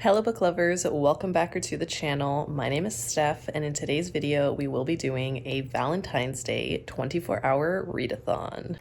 Hello book lovers, welcome back to the channel. My name is Steph, and in today's video we will be doing a Valentine's Day 24-hour readathon.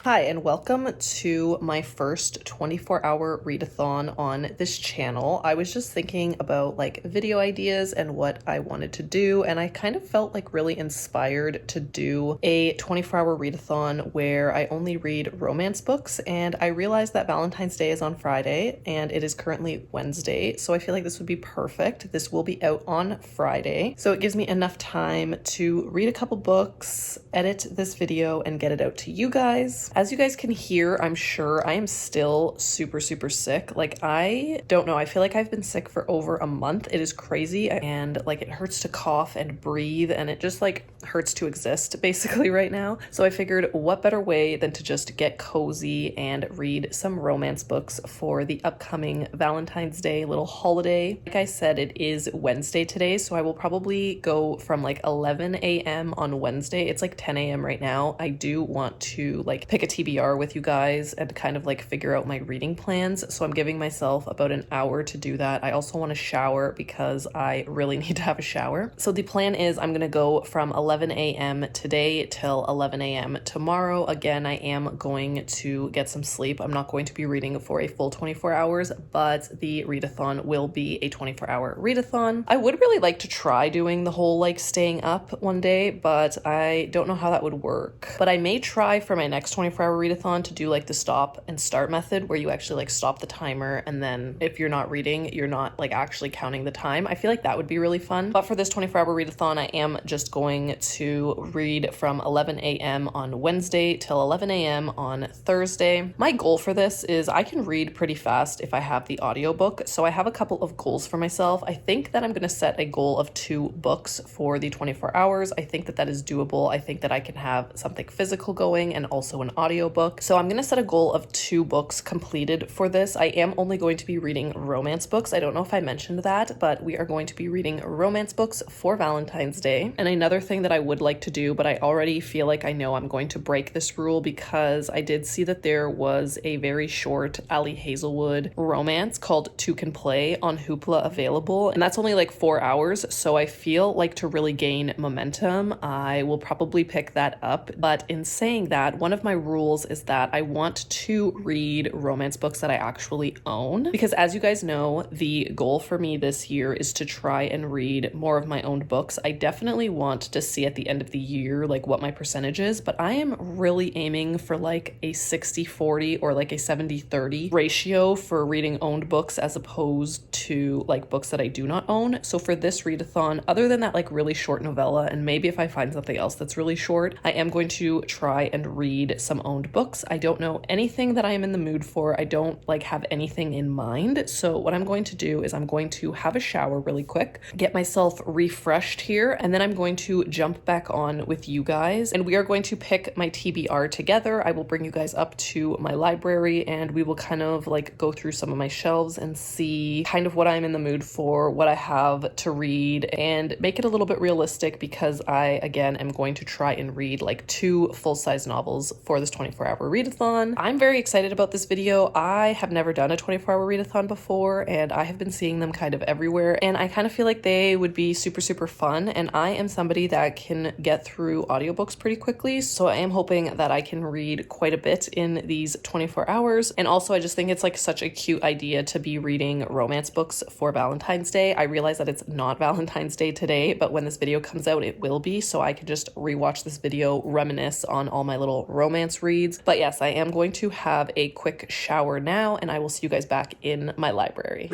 Hi, and welcome to my first 24-hour readathon on this channel. I was just thinking about video ideas and what I wanted to do, and I kind of felt really inspired to do a 24-hour readathon where I only read romance books, and I realized that Valentine's Day is on Friday and it is currently Wednesday, so I feel like this would be perfect. This will be out on Friday, so it gives me enough time to read a couple books, edit this video, and get it out to you guys. As you guys can hear, I'm sure I am still super sick. I don't know, I feel like I've been sick for over a month. It is crazy, and it hurts to cough and breathe, and it just hurts to exist basically right now. So I figured what better way than to just get cozy and read some romance books for the upcoming Valentine's Day little holiday. Like I said, it is Wednesday today, so I will probably go from 11 a.m. on Wednesday. It's 10 a.m. right now. I do want to pick a TBR with you guys and kind of figure out my reading plans, so I'm giving myself about an hour to do that. I also want to shower because I really need to have a shower. So the plan is I'm gonna go from 11 a.m. today till 11 a.m. tomorrow. Again, I am going to get some sleep. I'm not going to be reading for a full 24 hours, but the readathon will be a 24-hour readathon. I would really like to try doing the whole staying up one day, but I don't know how that would work. But I may try for my next 24-hour readathon to do the stop and start method, where you actually stop the timer, and then if you're not reading, you're not actually counting the time. I feel like that would be really fun. But for this 24-hour readathon, I am just going to read from 11 a.m. on Wednesday till 11 a.m. on Thursday. My goal for this is I can read pretty fast if I have the audiobook, so I have a couple of goals for myself. I think that I'm going to set a goal of 2 books for the 24 hours. I think that that is doable. I think that I can have something physical going and also an audiobook. So I'm going to set a goal of 2 books completed for this. I am only going to be reading romance books. I don't know if I mentioned that, but we are going to be reading romance books for Valentine's Day. And another thing that I would like to do, but I already feel like I know I'm going to break this rule, because I did see that there was a very short Ali Hazelwood romance called Two Can Play on Hoopla available, and that's only 4 hours. So I feel to really gain momentum, I will probably pick that up. But in saying that, one of my rules is that I want to read romance books that I actually own, because as you guys know, the goal for me this year is to try and read more of my own books. I definitely want to see at the end of the year what my percentage is, but I am really aiming for a 60-40 or a 70-30 ratio for reading owned books as opposed to books that I do not own. So for this readathon, other than that really short novella, and maybe if I find something else that's really short, I am going to try and read some owned books. I don't know anything that I am in the mood for. I don't have anything in mind. So what I'm going to do is I'm going to have a shower really quick, get myself refreshed here, and then I'm going to jump back on with you guys, and we are going to pick my TBR together. I will bring you guys up to my library, and we will kind of go through some of my shelves and see kind of what I'm in the mood for, what I have to read, and make it a little bit realistic, because I, again, am going to try and read 2 full-size novels for this 24-hour readathon. I'm very excited about this video. I have never done a 24-hour readathon before, and I have been seeing them kind of everywhere, and I kind of feel like they would be super fun, and I am somebody that can get through audiobooks pretty quickly, so I am hoping that I can read quite a bit in these 24 hours. And also I just think it's such a cute idea to be reading romance books for Valentine's Day. I realize that it's not Valentine's Day today, but when this video comes out it will be, so I could just rewatch this video, reminisce on all my little romance reads. But yes, I am going to have a quick shower now, and I will see you guys back in my library.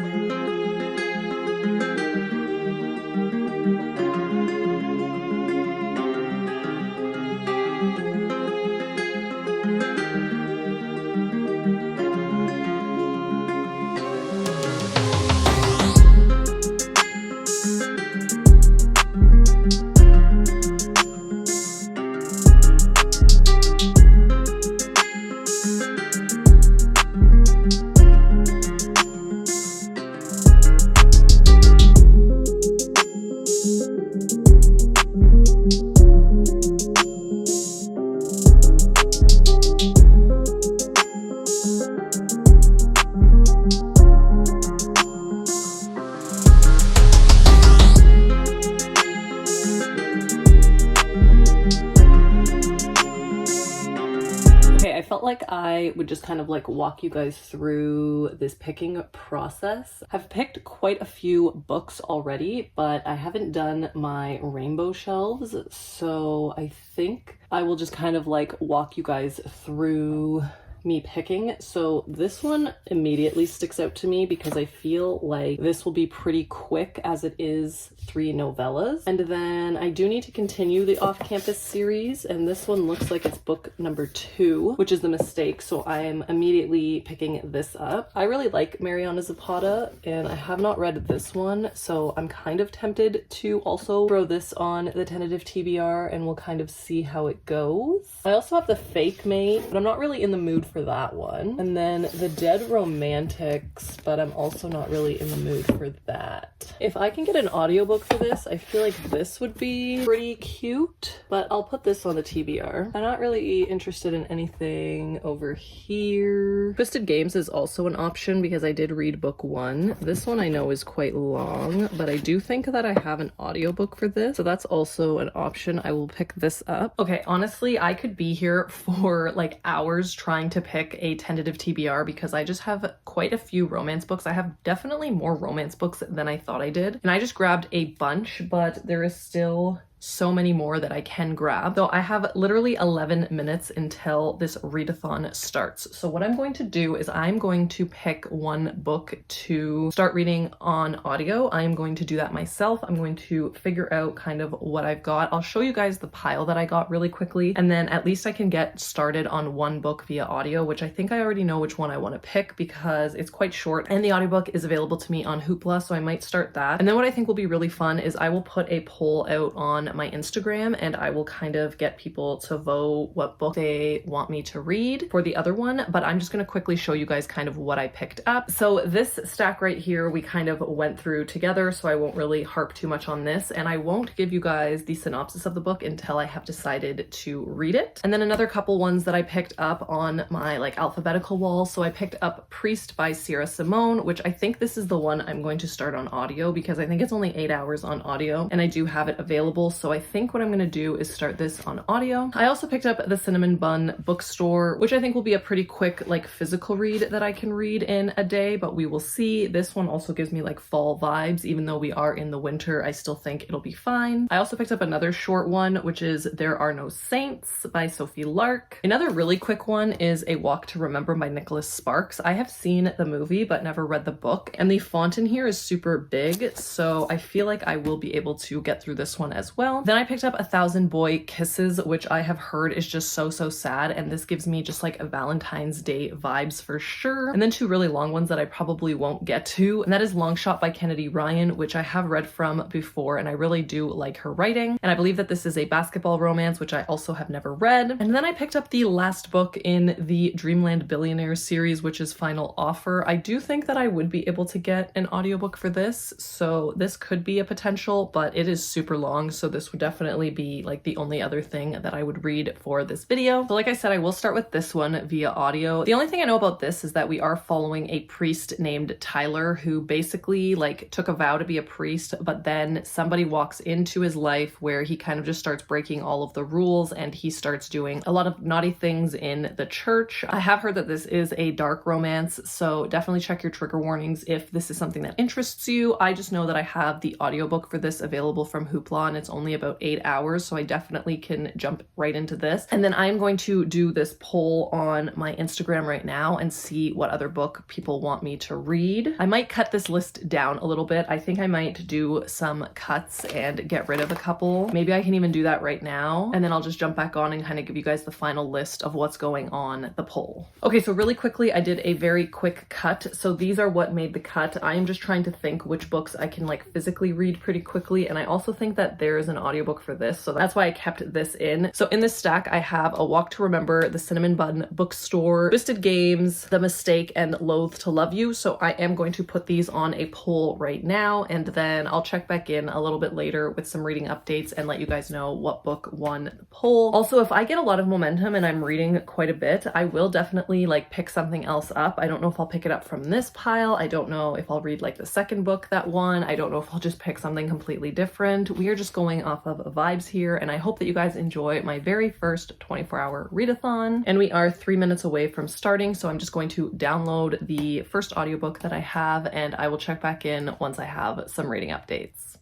like I would just kind of like walk you guys through this picking process. I've picked quite a few books already, but I haven't done my rainbow shelves, so I think I will just kind of like walk you guys through me picking. So this one immediately sticks out to me because I feel like this will be pretty quick as it is 3 novellas. And then I do need to continue the off-campus series, and this one looks like it's book number 2, which is The Mistake, so I am immediately picking this up. I really like Mariana Zapata, and I have not read this one, so I'm kind of tempted to also throw this on the tentative TBR, and we'll kind of see how it goes. I also have The Fake Mate, but I'm not really in the mood for that one. And then The Dead Romantics, but I'm also not really in the mood for that. If I can get an audiobook for this, I feel like this would be pretty cute, but I'll put this on the TBR. I'm not really interested in anything over here. Twisted Games is also an option because I did read book 1. This one I know is quite long, but I do think that I have an audiobook for this, so that's also an option. I will pick this up. Okay, honestly, I could be here for like hours trying to pick a tentative TBR because I just have quite a few romance books. I have definitely more romance books than I thought I did. And I just grabbed a bunch, but there is still so many more that I can grab. So I have literally 11 minutes until this readathon starts. So what I'm going to do is I'm going to pick one book to start reading on audio. I'm going to do that myself. I'm going to figure out kind of what I've got. I'll show you guys the pile that I got really quickly, and then at least I can get started on one book via audio, which I think I already know which one I want to pick because it's quite short and the audiobook is available to me on Hoopla, so I might start that. And then what I think will be really fun is I will put a poll out on my Instagram and I will kind of get people to vote what book they want me to read for the other one, but I'm just going to quickly show you guys kind of what I picked up. So this stack right here we kind of went through together, so I won't really harp too much on this, and I won't give you guys the synopsis of the book until I have decided to read it. And then another couple ones that I picked up on my like alphabetical wall. So I picked up Priest by Sierra Simone, which I think this is the one I'm going to start on audio because I think it's only 8 hours on audio and I do have it available. So I think what I'm going to do is start this on audio. I also picked up The Cinnamon Bun Bookstore, which I think will be a pretty quick like physical read that I can read in a day, but we will see. This one also gives me like fall vibes. Even though we are in the winter, I still think it'll be fine. I also picked up another short one, which is There Are No Saints by Sophie Lark. Another really quick one is A Walk to Remember by Nicholas Sparks. I have seen the movie but never read the book, and the font in here is super big, so I feel like I will be able to get through this one as well. Then I picked up 1,000 Boy Kisses, which I have heard is just so sad, and this gives me just like a Valentine's Day vibes for sure. And then 2 really long ones that I probably won't get to, and that is Long Shot by Kennedy Ryan, which I have read from before and I really do like her writing, and I believe that this is a basketball romance, which I also have never read. And then I picked up the last book in the Dreamland Billionaires series, which is Final Offer. I do think that I would be able to get an audiobook for this, so this could be a potential, but it is super long, so this would definitely be like the only other thing that I would read for this video. So like I said, I will start with this one via audio. The only thing I know about this is that we are following a priest named Tyler who basically like took a vow to be a priest, but then somebody walks into his life where he kind of just starts breaking all of the rules and he starts doing a lot of naughty things in the church. I have heard that this is a dark romance, so definitely check your trigger warnings if this is something that interests you. I just know that I have the audiobook for this available from Hoopla and it's only about 8 hours, so I definitely can jump right into this. And then I'm going to do this poll on my Instagram right now and see what other book people want me to read. I might cut this list down a little bit. I think I might do some cuts and get rid of a couple. Maybe I can even do that right now, and then I'll just jump back on and kind of give you guys the final list of what's going on the poll. Okay, so really quickly, I did a very quick cut. So these are what made the cut. I am just trying to think which books I can like physically read pretty quickly, and I also think that there is an audiobook for this, so that's why I kept this in. So in this stack, I have A Walk to Remember, The Cinnamon Bun Bookstore, Twisted Games, The Mistake, and Loathe to Love You. So I am going to put these on a poll right now, and then I'll check back in a little bit later with some reading updates and let you guys know what book won the poll. Also, if I get a lot of momentum and I'm reading quite a bit, I will definitely like pick something else up. I don't know if I'll pick it up from this pile. I don't know if I'll read like the second book that won. I don't know if I'll just pick something completely different. We are just going off of vibes here, and I hope that you guys enjoy my very first 24-hour readathon. And we are 3 minutes away from starting, so I'm just going to download the first audiobook that I have, and I will check back in once I have some reading updates.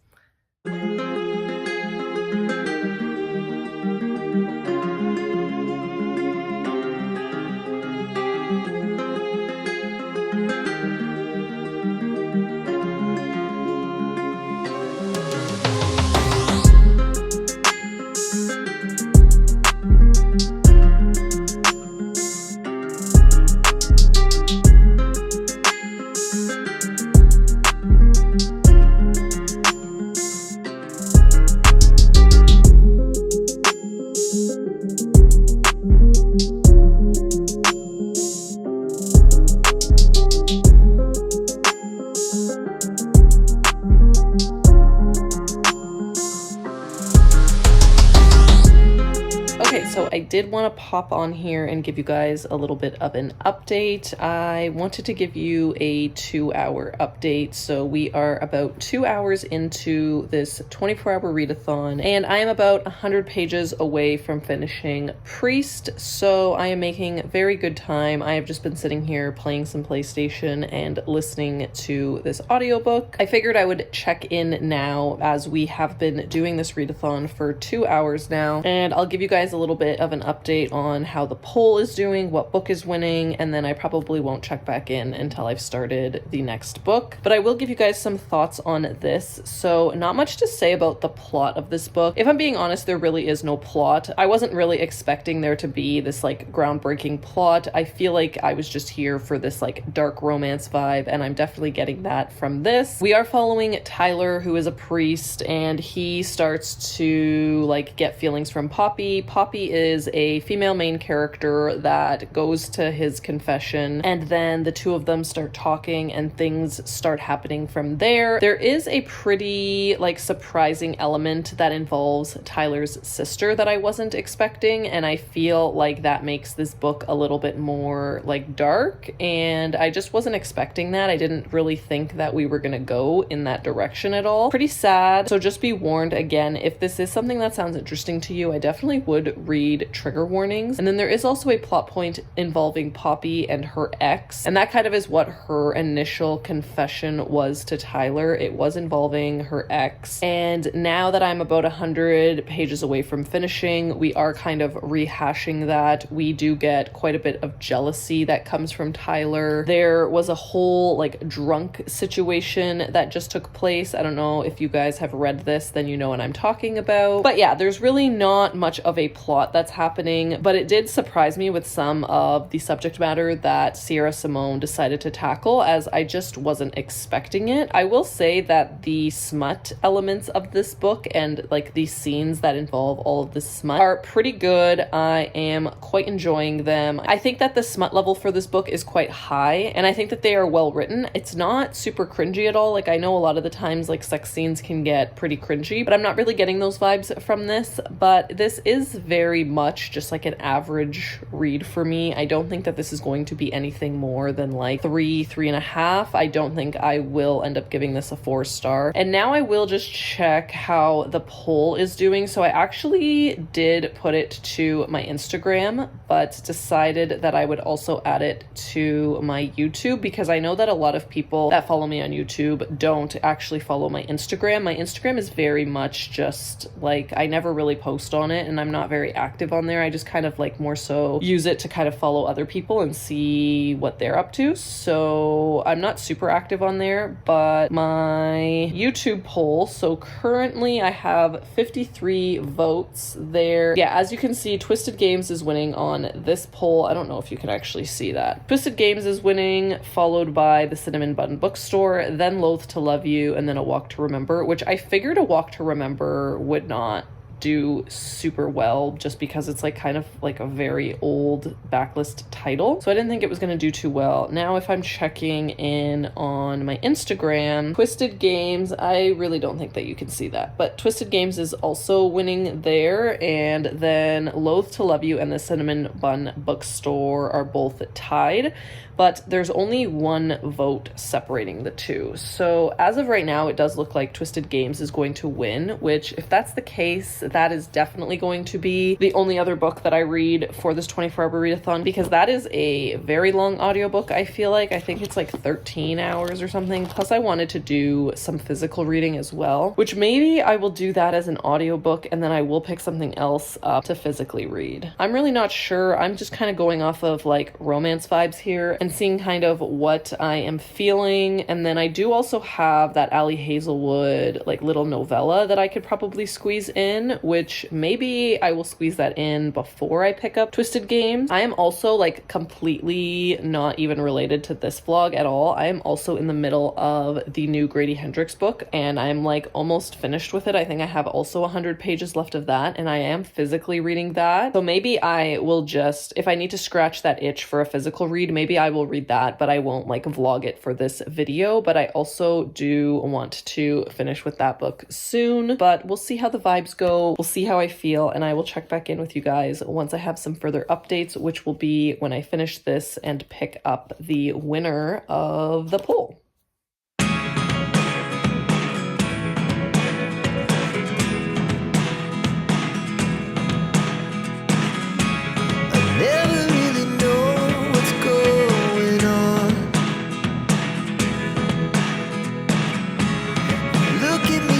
So I did want to pop on here and give you guys a little bit of an update. I wanted to give you a 2-hour update. So we are about 2 hours into this 24-hour readathon, and I am about 100 pages away from finishing Priest. So I am making very good time. I have just been sitting here playing some PlayStation and listening to this audiobook. I figured I would check in now as we have been doing this readathon for 2 hours now, and I'll give you guys a little bit of an update on how the poll is doing, what book is winning, and then I probably won't check back in until I've started the next book. But I will give you guys some thoughts on this. So not much to say about the plot of this book. If I'm being honest, there really is no plot. I wasn't really expecting there to be this like groundbreaking plot. I feel like I was just here for this like dark romance vibe, and I'm definitely getting that from this. We are following Tyler, who is a priest, and he starts to like get feelings from Poppy. Poppy is a female main character that goes to his confession, and then the two of them start talking and things start happening from there. There is a pretty like surprising element that involves Tyler's sister that I wasn't expecting, and I feel like that makes this book a little bit more like dark, and I just wasn't expecting that. I didn't really think that we were gonna go in that direction at all. Pretty sad. So just be warned again, if this is something that sounds interesting to you, I definitely would read trigger warnings. And then there is also a plot point involving Poppy and her ex, and that kind of is what her initial confession was to Tyler. It was involving her ex, and now that I'm about 100 pages away from finishing, we are kind of rehashing that. We do get quite a bit of jealousy that comes from Tyler. There was a whole like drunk situation that just took place. I don't know if you guys have read this, then you know what I'm talking about. But yeah, there's really not much of a plot that's happening, but it did surprise me with some of the subject matter that Sierra Simone decided to tackle, as I just wasn't expecting it. I will say that the smut elements of this book and like the scenes that involve all of the smut are pretty good. I am quite enjoying them. I think that the smut level for this book is quite high, and I think that they are well written. It's not super cringy at all. Like I know a lot of the times like sex scenes can get pretty cringy, but I'm not really getting those vibes from this. But this is very much just like an average read for me. I don't think that this is going to be anything more than like 3.5. I don't think I will end up giving this a 4-star. And now I will just check how the poll is doing. So I actually did put it to my Instagram, but decided that I would also add it to my YouTube, because I know that a lot of people that follow me on YouTube don't actually follow my Instagram. My Instagram is very much just like, I never really post on it, and I'm not very active on there. I just kind of like more so use it to kind of follow other people and see what they're up to. So I'm not super active on there, but my YouTube poll, so currently I have 53 votes there. Yeah, as you can see, Twisted Games is winning on this poll. I don't know if you can actually see that. Twisted Games is winning, followed by The Cinnamon Bun Bookstore, then Loath to Love You, and then A Walk to Remember, which I figured A Walk to Remember would not do super well just because it's like kind of like a very old backlist title. So I didn't think it was going to do too well. Now if I'm checking in on my Instagram, Twisted Games, I really don't think that you can see that, but Twisted Games is also winning there, and then Loath to Love You and the Cinnamon Bun Bookstore are both tied, but there's only one vote separating the two. So as of right now, it does look like Twisted Games is going to win, which if that's the case, that is definitely going to be the only other book that I read for this 24-hour readathon, because that is a very long audiobook. I feel like, I think it's like 13 hours or something. Plus I wanted to do some physical reading as well, which maybe I will do that as an audiobook and then I will pick something else up to physically read. I'm really not sure. I'm just kind of going off of like romance vibes here and seeing kind of what I am feeling. And then I do also have that Ali Hazelwood like little novella that I could probably squeeze in, which maybe I will squeeze that in before I pick up Twisted Games. I am also like completely not even related to this vlog at all. I am also in the middle of the new Grady Hendrix book and I'm like almost finished with it. I think I have also 100 pages left of that and I am physically reading that. So maybe I will just, if I need to scratch that itch for a physical read, maybe I will read that, but I won't like vlog it for this video. But I also do want to finish with that book soon, but we'll see how the vibes go. We'll see how I feel, and I will check back in with you guys once I have some further updates, which will be when I finish this and pick up the winner of the poll.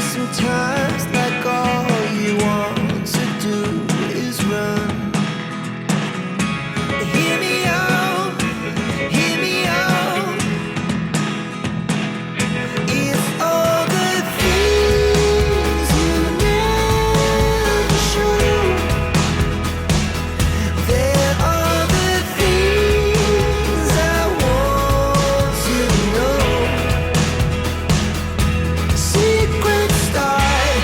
Sometimes like all you want to do is run. Hear me out, hear me out. It's all the things you never show. There are the things I want to know. Secret stars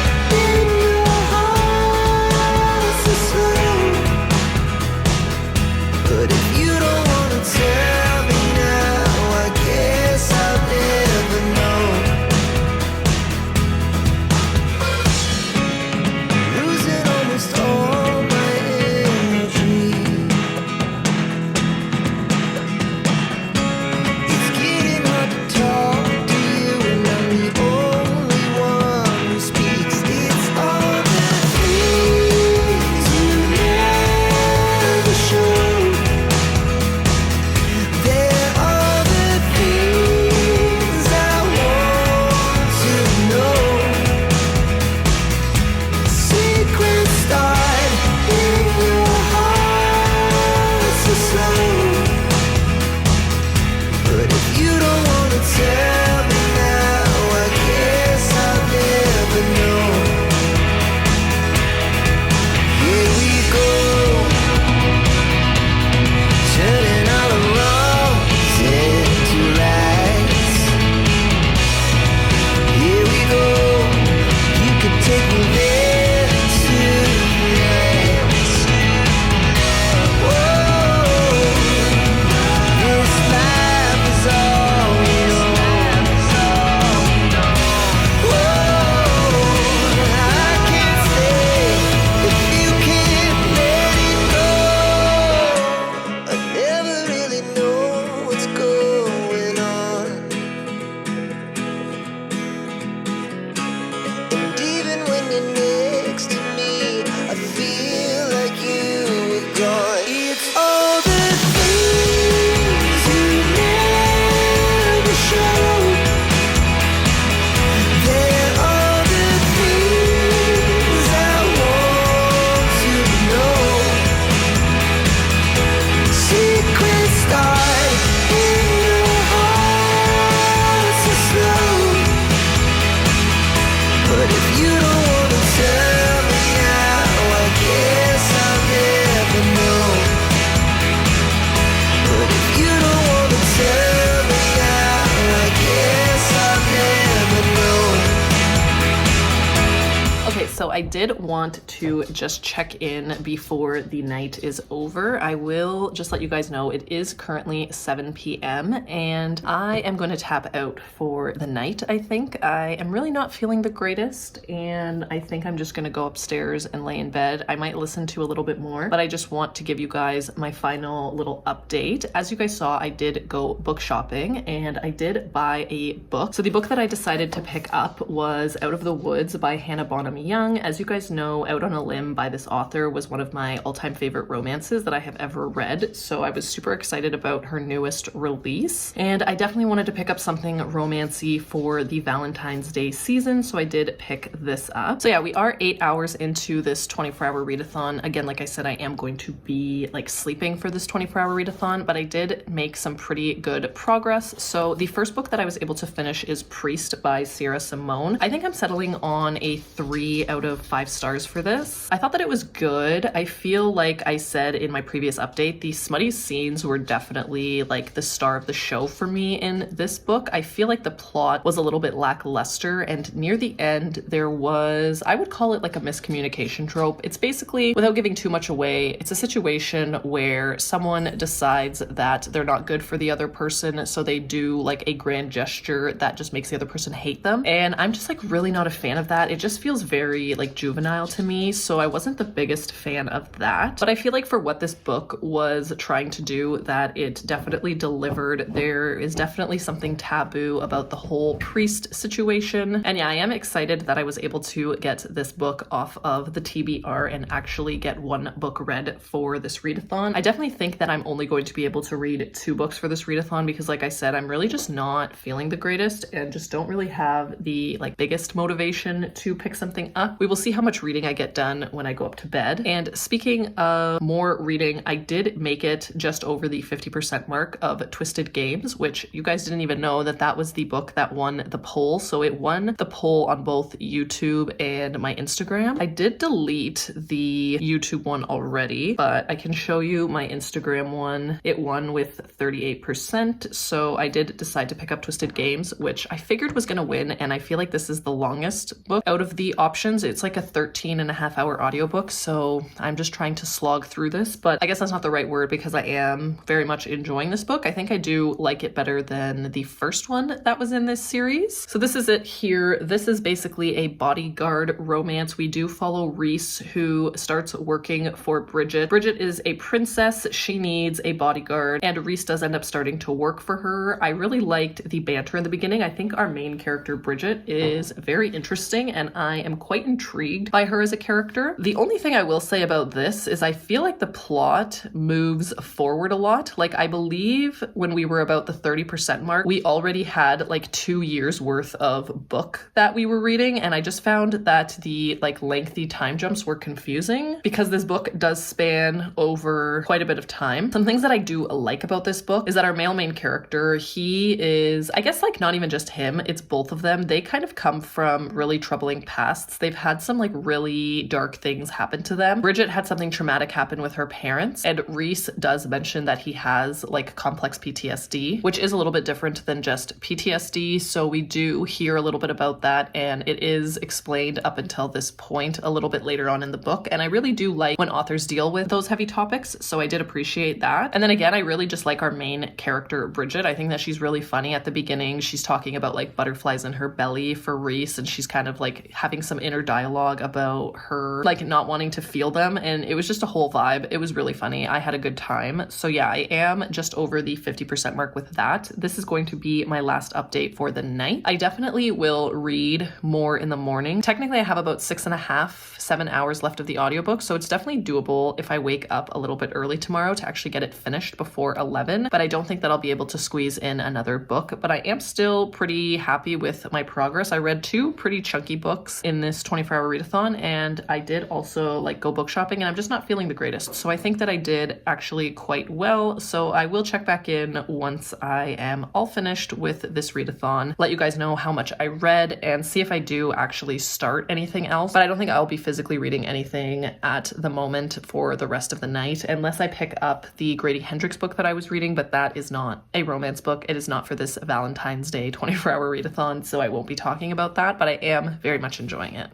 I did want to just check in before the night is over. I will just let you guys know it is currently 7 p.m. and I am going to tap out for the night, I think. I am really not feeling the greatest, and I think I'm just going to go upstairs and lay in bed. I might listen to a little bit more, but I just want to give you guys my final little update. As you guys saw, I did go book shopping and I did buy a book. So the book that I decided to pick up was Out of the Woods by Hannah Bonham Young. As you guys know, Out on a Limb by this author was one of my all-time favorite romances that I have ever read. So I was super excited about her newest release. And I definitely wanted to pick up something romancy for the Valentine's Day season. So I did pick this up. So yeah, we are 8 hours into this 24-hour readathon. Again, like I said, I am going to be like sleeping for this 24-hour readathon, but I did make some pretty good progress. So the first book that I was able to finish is Priest by Sierra Simone. I think I'm settling on a 3 out of 5 stars for this. I thought that it was good. I feel like I said in my previous update, the smutty scenes were definitely like the star of the show for me in this book. I feel like the plot was a little bit lackluster, and near the end there was, I would call it like a miscommunication trope. It's basically, without giving too much away, it's a situation where someone decides that they're not good for the other person, so they do like a grand gesture that just makes the other person hate them. And I'm just like really not a fan of that. It just feels very like juvenile to me, so I wasn't the biggest fan of that. But I feel like for what this book was trying to do, that it definitely delivered. There is definitely something taboo about the whole priest situation. And yeah, I am excited that I was able to get this book off of the TBR and actually get one book read for this readathon. I definitely think that I'm only going to be able to read 2 books for this readathon because, like I said, I'm really just not feeling the greatest and just don't really have the like biggest motivation to pick something up. We will see how much reading I get done when I go up to bed. And speaking of more reading, I did make it just over the 50% mark of Twisted Games, which you guys didn't even know that that was the book that won the poll. So it won the poll on both YouTube and my Instagram. I did delete the YouTube one already, but I can show you my Instagram one. It won with 38%. So I did decide to pick up Twisted Games, which I figured was going to win. And I feel like this is the longest book out of the options. It's like a 13.5-hour audiobook. So I'm just trying to slog through this, but I guess that's not the right word because I am very much enjoying this book. I think I do like it better than the first one that was in this series. So this is it here. This is basically a bodyguard romance. We do follow Reese, who starts working for Bridget. Bridget is a princess. She needs a bodyguard, and Reese does end up starting to work for her. I really liked the banter in the beginning. I think our main character, Bridget, is very interesting, and I am quite intrigued by her as a character. The only thing I will say about this is I feel like the plot moves forward a lot. Like, I believe when we were about the 30% mark, we already had like 2 years worth of book that we were reading, and I just found that the like lengthy time jumps were confusing because this book does span over quite a bit of time. Some things that I do like about this book is that our male main character, he is, I guess, like not even just him, it's both of them. They kind of come from really troubling pasts. They've had some like really dark things happen to them. Bridget had something traumatic happen with her parents, and Reese does mention that he has like complex PTSD, which is a little bit different than just PTSD. So we do hear a little bit about that, and it is explained up until this point a little bit later on in the book. And I really do like when authors deal with those heavy topics, so I did appreciate that. And then again, I really just like our main character, Bridget. I think that she's really funny. At the beginning, she's talking about like butterflies in her belly for Reese, and she's kind of like having some inner dialogue about her like not wanting to feel them, and it was just a whole vibe. It was really funny. I had a good time. So yeah, I am just over the 50% mark with that. This is going to be my last update for the night. I definitely will read more in the morning. Technically, I have about 6.5, 7 hours left of the audiobook, so it's definitely doable if I wake up a little bit early tomorrow to actually get it finished before 11, but I don't think that I'll be able to squeeze in another book. But I am still pretty happy with my progress. I read 2 pretty chunky books in this 24-hour readathon, and I did also like go book shopping, and I'm just not feeling the greatest. So I think that I did actually quite well. So I will check back in once I am all finished with this readathon, let you guys know how much I read, and see if I do actually start anything else. But I don't think I'll be physically reading anything at the moment for the rest of the night, unless I pick up the Grady Hendrix book that I was reading, but that is not a romance book. It is not for this Valentine's Day 24-hour readathon, so I won't be talking about that, but I am very much enjoying it.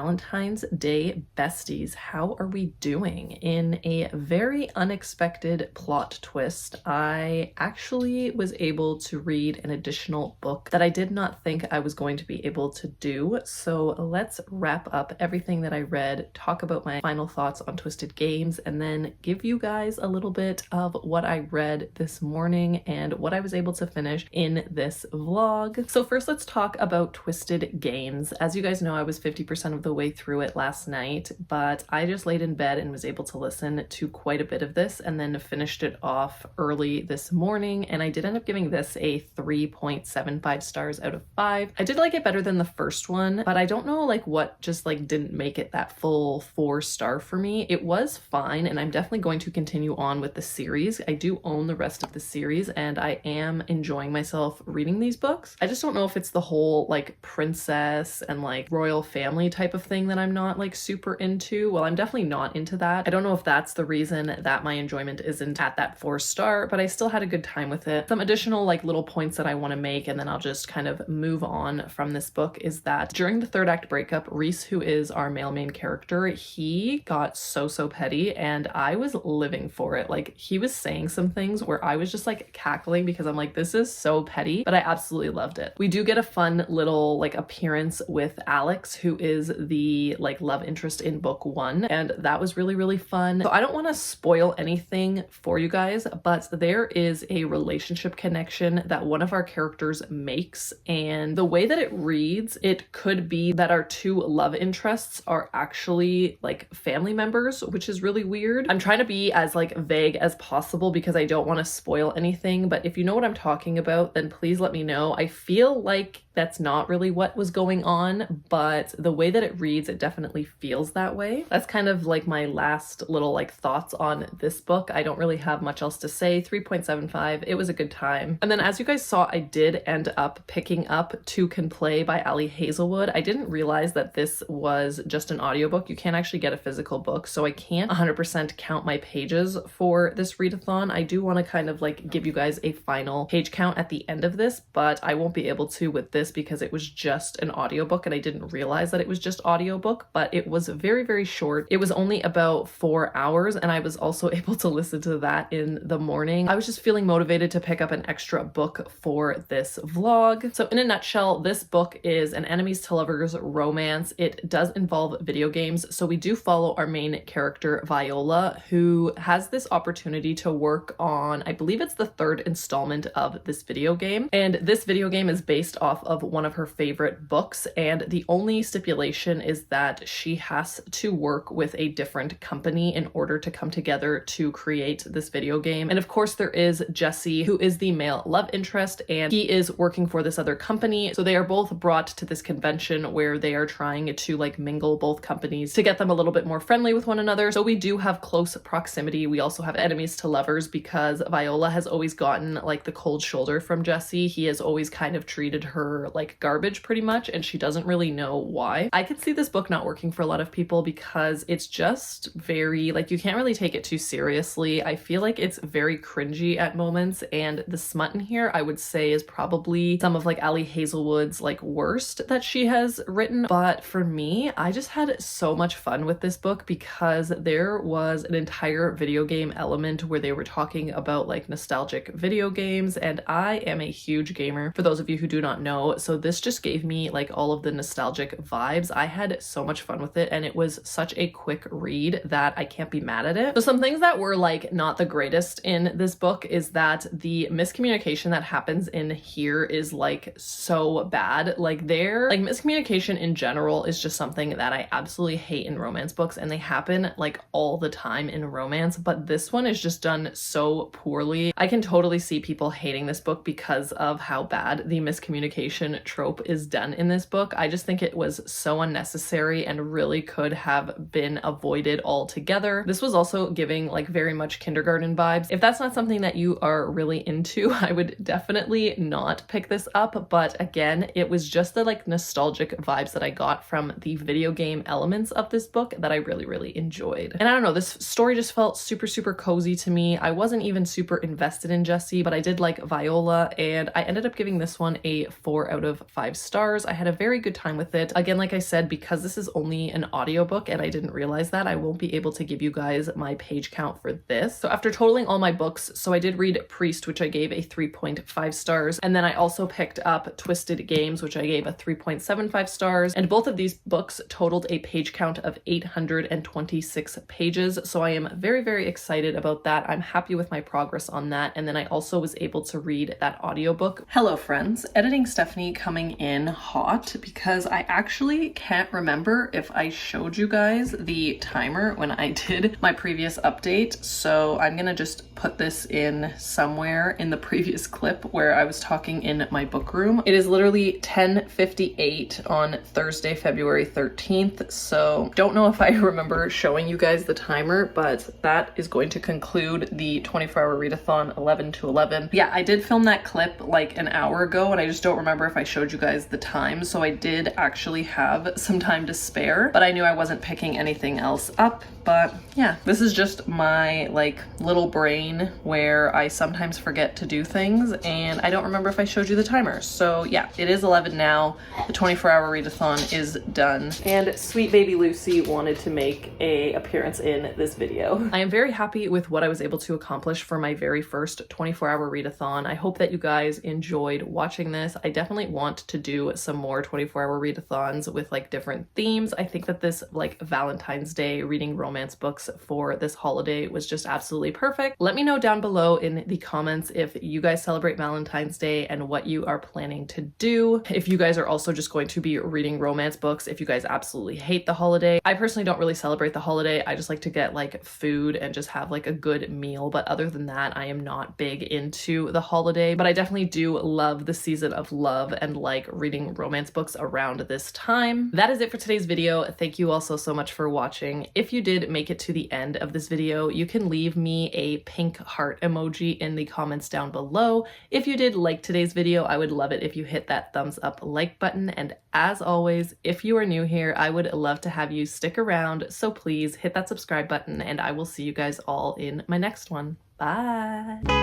Valentine's Day besties. How are we doing? In a very unexpected plot twist, I actually was able to read an additional book that I did not think I was going to be able to do. So let's wrap up everything that I read, talk about my final thoughts on Twisted Games, and then give you guys a little bit of what I read this morning and what I was able to finish in this vlog. So first, let's talk about Twisted Games. As you guys know, I was 50% of the way through it last night, but I just laid in bed and was able to listen to quite a bit of this and then finished it off early this morning. And I did end up giving this a 3.75 stars out of 5. I did like it better than the first one, but I don't know like what just like didn't make it that full 4-star for me. It was fine, and I'm definitely going to continue on with the series. I do own the rest of the series and I am enjoying myself reading these books. I just don't know if it's the whole like princess and like royal family type of thing that I'm not like super into. Well, I'm definitely not into that. I don't know if that's the reason that my enjoyment isn't at that 4-star, but I still had a good time with it. Some additional like little points that I want to make, and then I'll just kind of move on from this book, is that during the third act breakup, Reese, who is our male main character, he got so petty and I was living for it. Like, he was saying some things where I was just like cackling because I'm like, this is so petty, but I absolutely loved it. We do get a fun little like appearance with Alex, who is the like love interest in book 1, and that was really fun. So I don't want to spoil anything for you guys, but there is a relationship connection that one of our characters makes, and the way that it reads, it could be that our two love interests are actually like family members, which is really weird. I'm trying to be as like vague as possible because I don't want to spoil anything, but if you know what I'm talking about, then please let me know. I feel like that's not really what was going on, but the way that it reads, it definitely feels that way. That's kind of like my last little like thoughts on this book. I don't really have much else to say. 3.75. It was a good time. And then as you guys saw, I did end up picking up Two Can Play by Ali Hazelwood. I didn't realize that this was just an audiobook. You can't actually get a physical book, so I can't 100% count my pages for this readathon. I do want to kind of like give you guys a final page count at the end of this, but I won't be able to with this because it was just an audiobook and I didn't realize that it was just audiobook, but it was very short. It was only about 4 hours, and I was also able to listen to that in the morning. I was just feeling motivated to pick up an extra book for this vlog. So in a nutshell, this book is an enemies to lovers romance. It does involve video games. So we do follow our main character, Viola, who has this opportunity to work on, I believe it's the 3rd installment of this video game. And this video game is based off of one of her favorite books. And the only stipulation is that she has to work with a different company in order to come together to create this video game. And of course, there is Jesse, who is the male love interest, and he is working for this other company. So they are both brought to this convention where they are trying to like mingle both companies to get them a little bit more friendly with one another. So we do have close proximity. We also have enemies to lovers because Viola has always gotten like the cold shoulder from Jesse. He has always kind of treated her like garbage pretty much, and she doesn't really know why. I could see this book not working for a lot of people because it's just very like, you can't really take it too seriously. I feel like it's very cringy at moments, and the smut in here I would say is probably some of like Ali Hazelwood's like worst that she has written. But for me, I just had so much fun with this book because there was an entire video game element where they were talking about like nostalgic video games, and I am a huge gamer, for those of you who do not know. So this just gave me like all of the nostalgic vibes. I had so much fun with it, and it was such a quick read that I can't be mad at it. So some things that were like not the greatest in this book is that the miscommunication that happens in here is like so bad. Like miscommunication in general is just something that I absolutely hate in romance books, and they happen like all the time in romance, but this one is just done so poorly. I can totally see people hating this book because of how bad the miscommunication trope is done in this book. I just think it was so unnecessary and really could have been avoided altogether. This was also giving like very much kindergarten vibes. If that's not something that you are really into, I would definitely not pick this up. But again, it was just the like nostalgic vibes that I got from the video game elements of this book that I really enjoyed. And I don't know, this story just felt super cozy to me. I wasn't even super invested in Jesse, but I did like Viola, and I ended up giving this one a 4 out of 5 stars. I had a very good time with it. Again, like I said, because this is only an audiobook and I didn't realize that, I won't be able to give you guys my page count for this. So after totaling all my books, so I did read Priest, which I gave a 3.5 stars, and then I also picked up Twisted Games, which I gave a 3.75 stars, and both of these books totaled a page count of 826 pages. So I am very, very excited about that. I'm happy with my progress on that. And then I also was able to read that audiobook. Hello friends, Editing Stephanie coming in hot because I actually can't remember if I showed you guys the timer when I did my previous update. So I'm gonna just put this in somewhere in the previous clip where I was talking in my book room. It is literally 10:58 on Thursday, February 13th. So don't know if I remember showing you guys the timer, but that is going to conclude the 24-hour readathon 11 to 11. Yeah, I did film that clip like an hour ago and I just don't remember if I showed you guys the time. So I did actually have some time to spare, but I knew I wasn't picking anything else up. But yeah, this is just my like little brain where I sometimes forget to do things and I don't remember if I showed you the timer. So yeah, it is 11 now. The 24-hour readathon is done. And sweet baby Lucy wanted to make an appearance in this video. I am very happy with what I was able to accomplish for my very first 24-hour readathon. I hope that you guys enjoyed watching this. I definitely want to do some more 24-hour readathons with like different themes. I think that this like Valentine's Day reading romance books for this holiday was just absolutely perfect. Let me know down below in the comments if you guys celebrate Valentine's Day and what you are planning to do. If you guys are also just going to be reading romance books, if you guys absolutely hate the holiday. I personally don't really celebrate the holiday. I just like to get like food and just have like a good meal. But other than that, I am not big into the holiday, but I definitely do love the season of love and like reading romance books around this time. That is it for today's video. Thank you all so much for watching. If you did make it to the end of this video, you can leave me a pink heart emoji in the comments down below. If you did like today's video, I would love it if you hit that thumbs up like button. And as always, if you are new here, I would love to have you stick around. So please hit that subscribe button and I will see you guys all in my next one. Bye.